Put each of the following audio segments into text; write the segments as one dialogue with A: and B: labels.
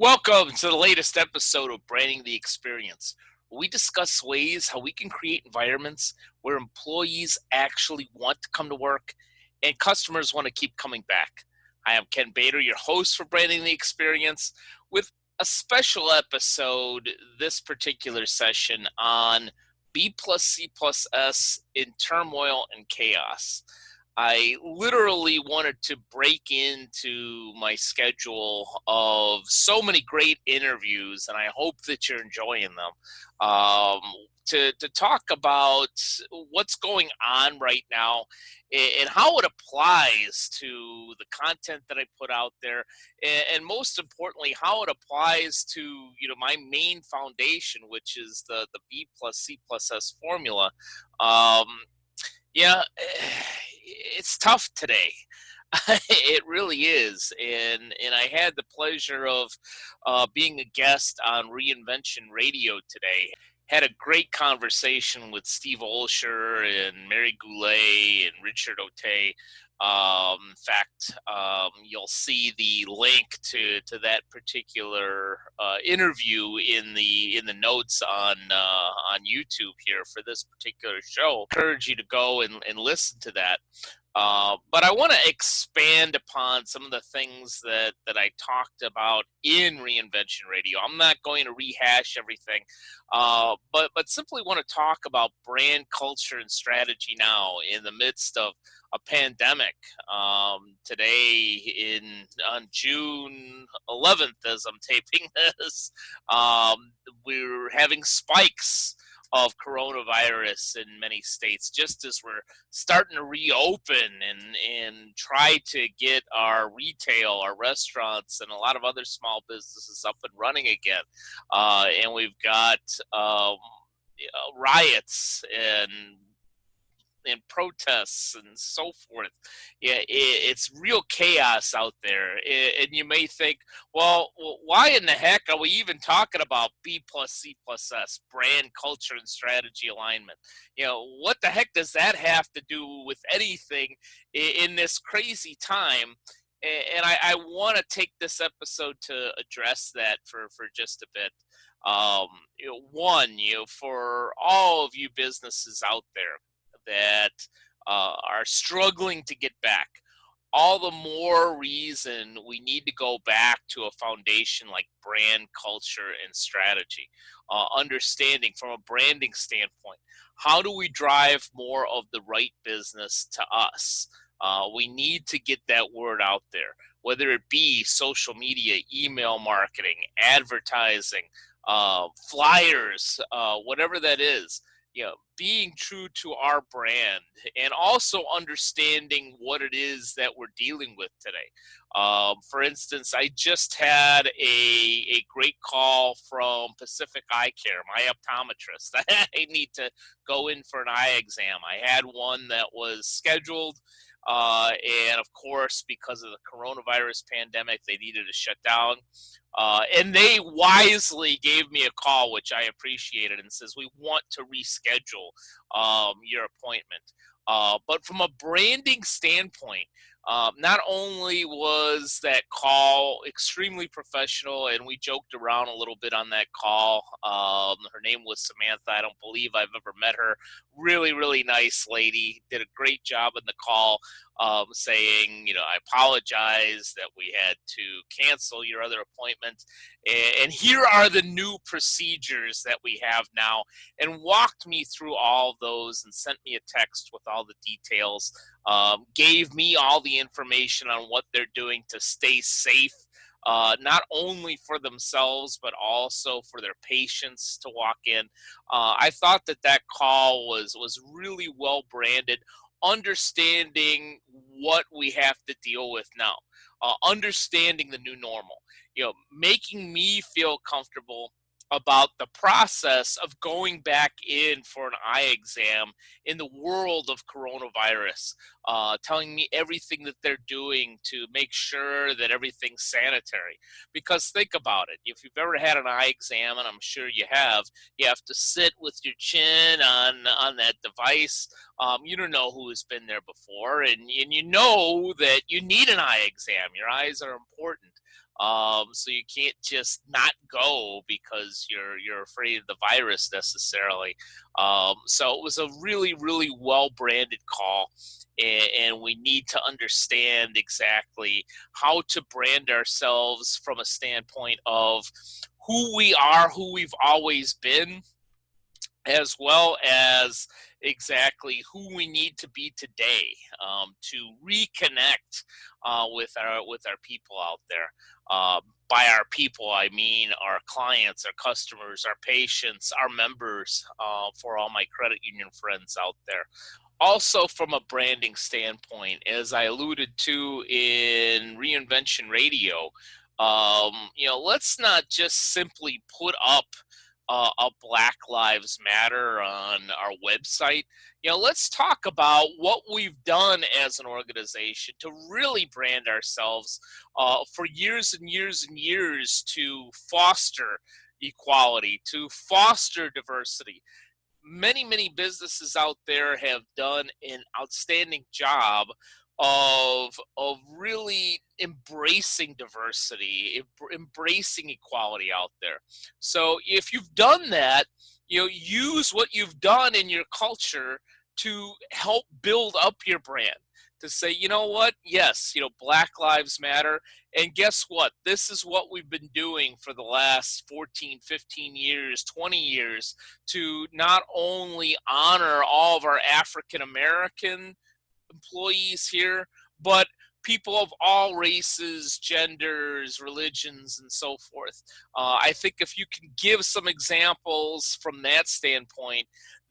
A: Welcome to the latest episode of Branding the Experience. We discuss ways how we can create environments where employees actually want to come to work and customers want to keep coming back. I am Ken Bader, your host for Branding the Experience, with a special episode this particular session on B+C+S in turmoil and chaos. I literally wanted to break into my schedule of so many great interviews, and I hope that you're enjoying them. To talk about what's going on right now and how it applies to the content that I put out there, and most importantly, how it applies to my main foundation, which is the B+C+S formula. Um, yeah, it's tough today. It really is, and I had the pleasure of being a guest on Reinvention Radio today. Had a great conversation with Steve Olsher and Mary Goulet and Richard Otey. In fact, you'll see the link to that particular interview in the notes on YouTube here for this particular show. I encourage you to go and listen to that. But I want to expand upon some of the things that I talked about in Reinvention Radio. I'm not going to rehash everything, but simply want to talk about brand culture and strategy now in the midst of a pandemic. Today on June 11th, as I'm taping this, we're having spikes of coronavirus in many states, just as we're starting to reopen and try to get our retail, our restaurants, and a lot of other small businesses up and running again. And we've got riots and protests and so forth. Yeah, it's real chaos out there. And you may think, well, why in the heck are we even talking about B+C+S, brand culture and strategy alignment? What the heck does that have to do with anything in this crazy time? And I want to take this episode to address that for just a bit. One, for all of you businesses out there that are struggling to get back, all the more reason we need to go back to a foundation like brand culture and strategy. Understanding from a branding standpoint, how do we drive more of the right business to us? We need to get that word out there, whether it be social media, email marketing, advertising, flyers, whatever that is. Being true to our brand and also understanding what it is that we're dealing with today. For instance, I just had a great call from Pacific Eye Care, my optometrist. I need to go in for an eye exam. I had one that was scheduled, and of course, because of the coronavirus pandemic, they needed to shut down. And they wisely gave me a call, which I appreciated, and says, we want to reschedule your appointment. But from a branding standpoint, not only was that call extremely professional, and we joked around a little bit on that call. Her name was Samantha. I don't believe I've ever met her. Really, really nice lady. Did a great job in the call, saying, I apologize that we had to cancel your other appointment. And here are the new procedures that we have now, and walked me through all those and sent me a text with all the details. Gave me all the information on what they're doing to stay safe, not only for themselves, but also for their patients to walk in. I thought that call was really well branded, understanding what we have to deal with now, understanding the new normal, making me feel comfortable about the process of going back in for an eye exam in the world of coronavirus, telling me everything that they're doing to make sure that everything's sanitary. Because think about it, if you've ever had an eye exam, and I'm sure you have to sit with your chin on that device. You don't know who has been there before, and you know that you need an eye exam. Your eyes are important. So you can't just not go because you're afraid of the virus necessarily. So it was a really, really well branded call, and we need to understand exactly how to brand ourselves from a standpoint of who we are, who we've always been, as well as exactly who we need to be today, to reconnect with our people out there. Uh, by our people, I mean our clients, our customers, our patients, our members. For all my credit union friends out there. Also, from a branding standpoint, as I alluded to in Reinvention Radio, let's not just simply put up a Black Lives Matter on our website. Let's talk about what we've done as an organization to really brand ourselves for years and years and years to foster equality, to foster diversity. Many businesses out there have done an outstanding job of really embracing diversity, embracing equality out there. So if you've done that, use what you've done in your culture to help build up your brand, to say, you know what, yes, Black Lives Matter, and guess what, this is what we've been doing for the last 14, 15 years, 20 years, to not only honor all of our African American employees here, but people of all races, genders, religions, and so forth. I think if you can give some examples from that standpoint,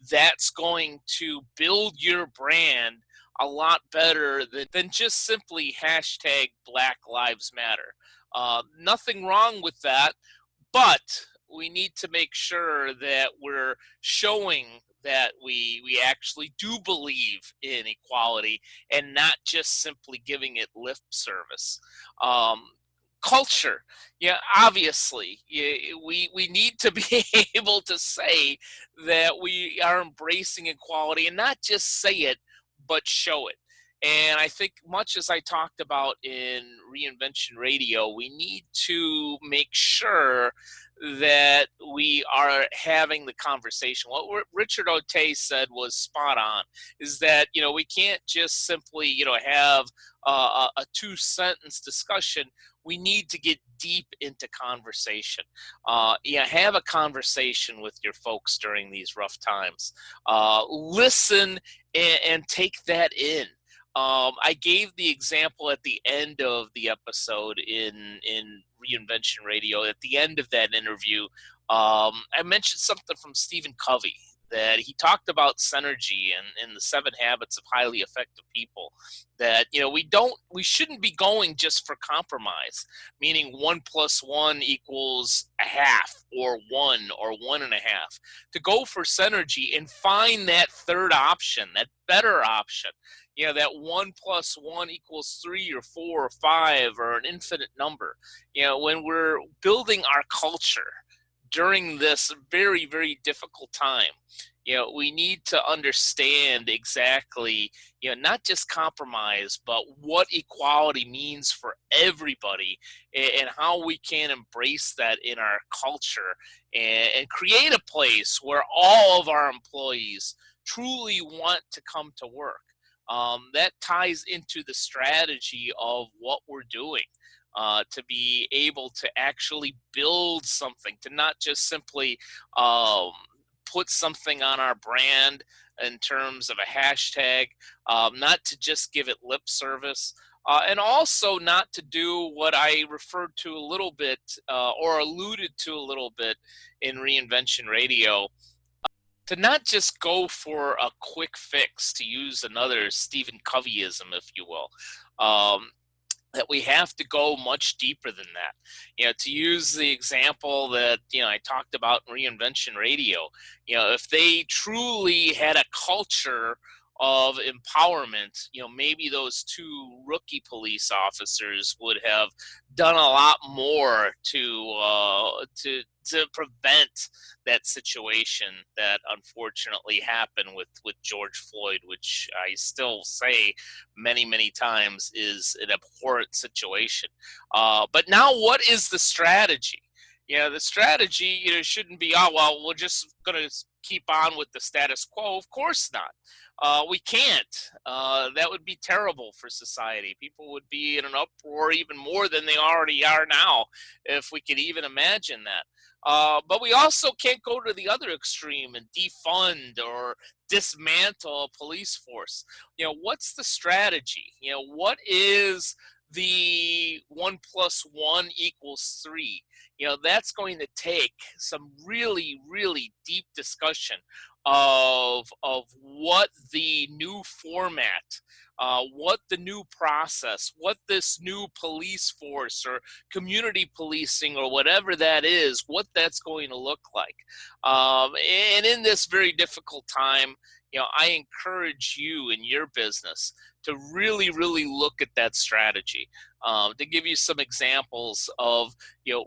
A: that's going to build your brand a lot better than just simply hashtag Black Lives Matter. Nothing wrong with that, but we need to make sure that we're showing that we actually do believe in equality and not just simply giving it lip service. Um, Culture, yeah, obviously, yeah, we need to be able to say that we are embracing equality and not just say it, but show it. And I think, much as I talked about in Reinvention Radio, we need to make sure that we are having the conversation. What Richard Otey said was spot on, is that, we can't just simply, have a two-sentence discussion. We need to get deep into conversation. Have a conversation with your folks during these rough times. Listen and take that in. I gave the example at the end of the episode in Reinvention Radio. At the end of that interview, I mentioned something from Stephen Covey, that he talked about synergy and the 7 habits of highly effective people. That we shouldn't be going just for compromise, meaning 1+1 = a half, or 1 or 1.5. To go for synergy and find that third option, that better option, that 1+1 = 3 or 4 or 5 or an infinite number. When we're building our culture during this very, very difficult time, we need to understand exactly, not just compromise, but what equality means for everybody, and how we can embrace that in our culture, and create a place where all of our employees truly want to come to work. That ties into the strategy of what we're doing, to be able to actually build something, to not just simply put something on our brand in terms of a hashtag, not to just give it lip service. And also not to do what I referred to a little bit, or alluded to a little bit in Reinvention Radio, to not just go for a quick fix, to use another Stephen Coveyism, if you will. That we have to go much deeper than that. To use the example that, I talked about in Reinvention Radio, if they truly had a culture of empowerment, maybe those 2 rookie police officers would have done a lot more to to prevent that situation that unfortunately happened with George Floyd, which I still say many times is an abhorrent situation. But now, what is the strategy? The strategy, shouldn't be, oh well, we're just going to keep on with the status quo. Of course not. We can't. That would be terrible for society. People would be in an uproar even more than they already are now, if we could even imagine that. But we also can't go to the other extreme and defund or dismantle a police force. What's the strategy? What is the 1+1 = 3? That's going to take some really deep discussion of what the new format, what the new process, what this new police force or community policing or whatever that is, what that's going to look like. And in this very difficult time, I encourage you in your business to really look at that strategy. To give you some examples of,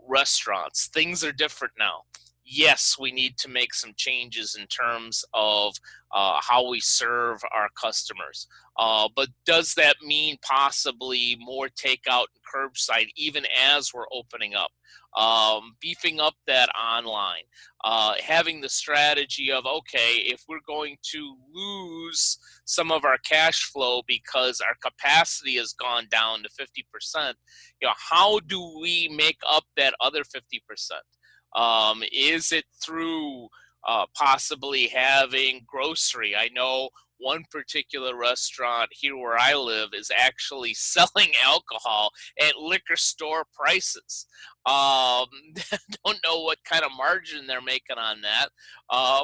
A: restaurants, things are different now. Yes, we need to make some changes in terms of how we serve our customers. But does that mean possibly more takeout and curbside even as we're opening up? Beefing up that online, having the strategy of, okay, if we're going to lose some of our cash flow because our capacity has gone down to 50%, how do we make up that other 50%? Is it through possibly having grocery? I know one particular restaurant here where I live is actually selling alcohol at liquor store prices. Don't know what kind of margin they're making on that,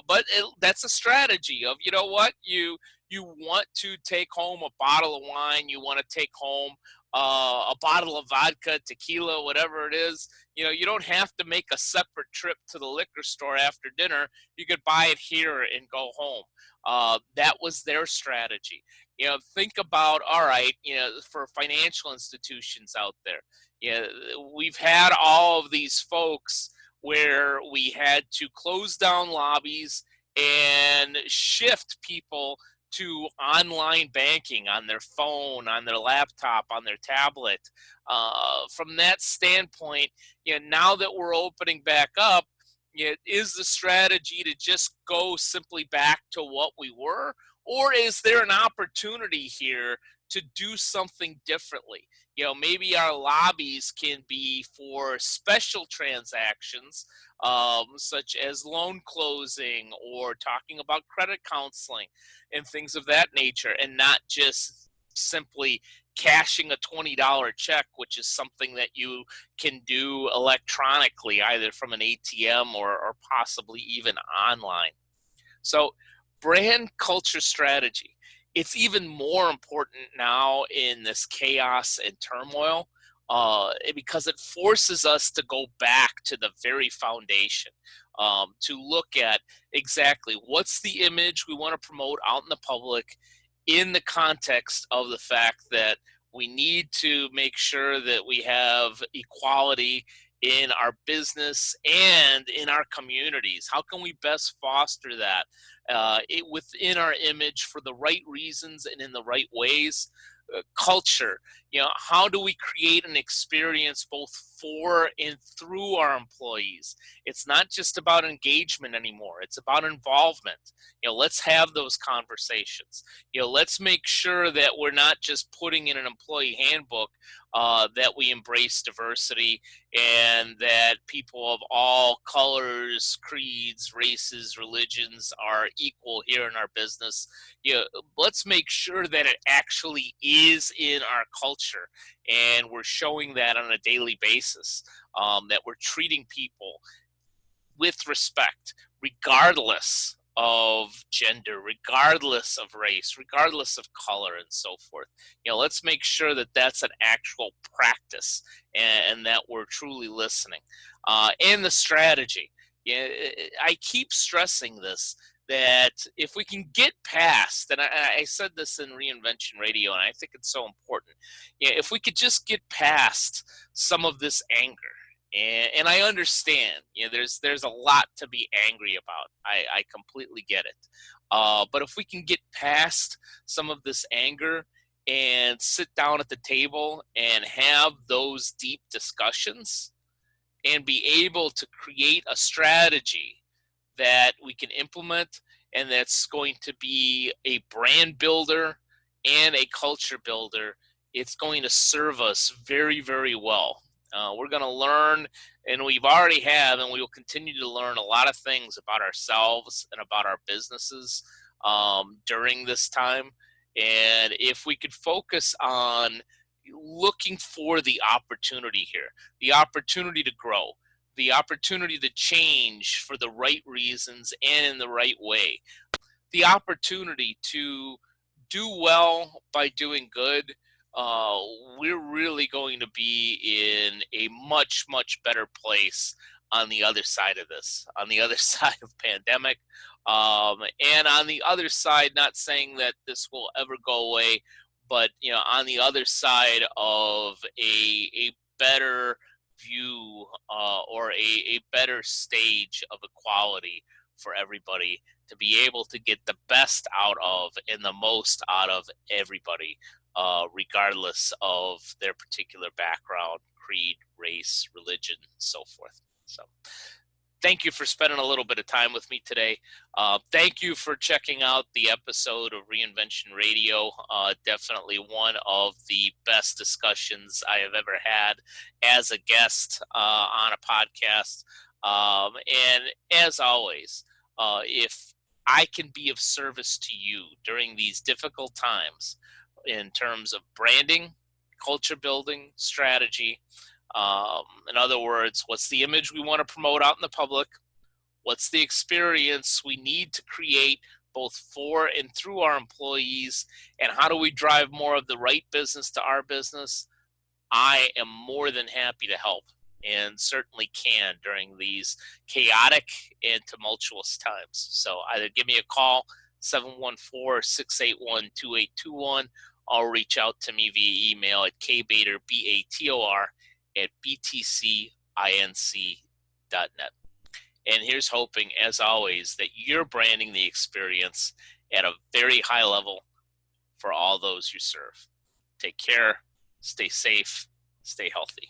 A: but that's a strategy of, what, you want to take home a bottle of wine, you want to take home a bottle of vodka, tequila, whatever it is. You don't have to make a separate trip to the liquor store after dinner. You could buy it here and go home. That was their strategy. Think about, all right, for financial institutions out there, we've had all of these folks where we had to close down lobbies and shift people to online banking on their phone, on their laptop, on their tablet. From that standpoint, now that we're opening back up, is the strategy to just go simply back to what we were? Or is there an opportunity here to do something differently? Maybe our lobbies can be for special transactions, such as loan closing or talking about credit counseling and things of that nature, and not just simply cashing a $20 check, which is something that you can do electronically, either from an ATM or possibly even online. So, brand culture strategy, it's even more important now in this chaos and turmoil, because it forces us to go back to the very foundation, to look at exactly what's the image we want to promote out in the public, in the context of the fact that we need to make sure that we have equality in our business and in our communities. How can we best foster that within our image for the right reasons and in the right ways? Culture, how do we create an experience both for and through our employees? It's not just about engagement anymore, it's about involvement. Let's have those conversations. Let's make sure that we're not just putting in an employee handbook that we embrace diversity and that people of all colors, creeds, races, religions are equal here in our business. Let's make sure that it actually is in our culture and we're showing that on a daily basis, that we're treating people with respect, regardless of gender, regardless of race, regardless of color, and so forth. Let's make sure that that's an actual practice and that we're truly listening. And the strategy. I keep stressing this, that if we can get past, and I said this in Reinvention Radio, and I think it's so important, if we could just get past some of this anger And I understand, there's a lot to be angry about. I completely get it. But if we can get past some of this anger and sit down at the table and have those deep discussions and be able to create a strategy that we can implement and that's going to be a brand builder and a culture builder, it's going to serve us very, very well. We're going to learn, and we've already have, and we will continue to learn a lot of things about ourselves and about our businesses during this time. And if we could focus on looking for the opportunity here, the opportunity to grow, the opportunity to change for the right reasons and in the right way, the opportunity to do well by doing good, uh, we're really going to be in a much, much better place on the other side of this, on the other side of pandemic, and on the other side, not saying that this will ever go away, but on the other side of a better view, or a better stage of equality for everybody, to be able to get the best out of and the most out of everybody, regardless of their particular background, creed, race, religion, and so forth. So, thank you for spending a little bit of time with me today. Thank you for checking out the episode of Reinvention Radio. Definitely one of the best discussions I have ever had as a guest on a podcast. And as always, if I can be of service to you during these difficult times in terms of branding, culture building, strategy. In other words, what's the image we want to promote out in the public? What's the experience we need to create both for and through our employees? And how do we drive more of the right business to our business? I am more than happy to help, and certainly can during these chaotic and tumultuous times. So either give me a call, 714-681-2821, or reach out to me via email at kbator, BATOR, at btcinc.net. And here's hoping, as always, that you're branding the experience at a very high level for all those you serve. Take care, stay safe, stay healthy.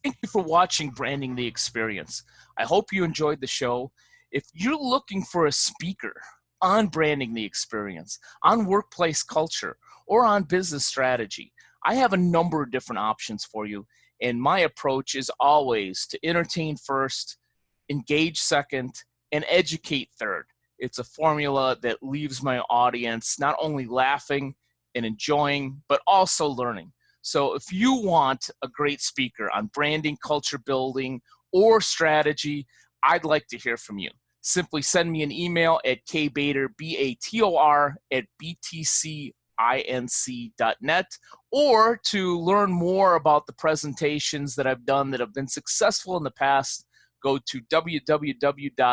A: Thank you for watching Branding the Experience. I hope you enjoyed the show. If you're looking for a speaker on branding the experience, on workplace culture, or on business strategy, I have a number of different options for you. And my approach is always to entertain first, engage second, and educate third. It's a formula that leaves my audience not only laughing and enjoying, but also learning. So if you want a great speaker on branding, culture building, or strategy, I'd like to hear from you. Simply send me an email at kbator, BATOR, at btcinc.net, or to learn more about the presentations that I've done that have been successful in the past, go to www.btcinc.net.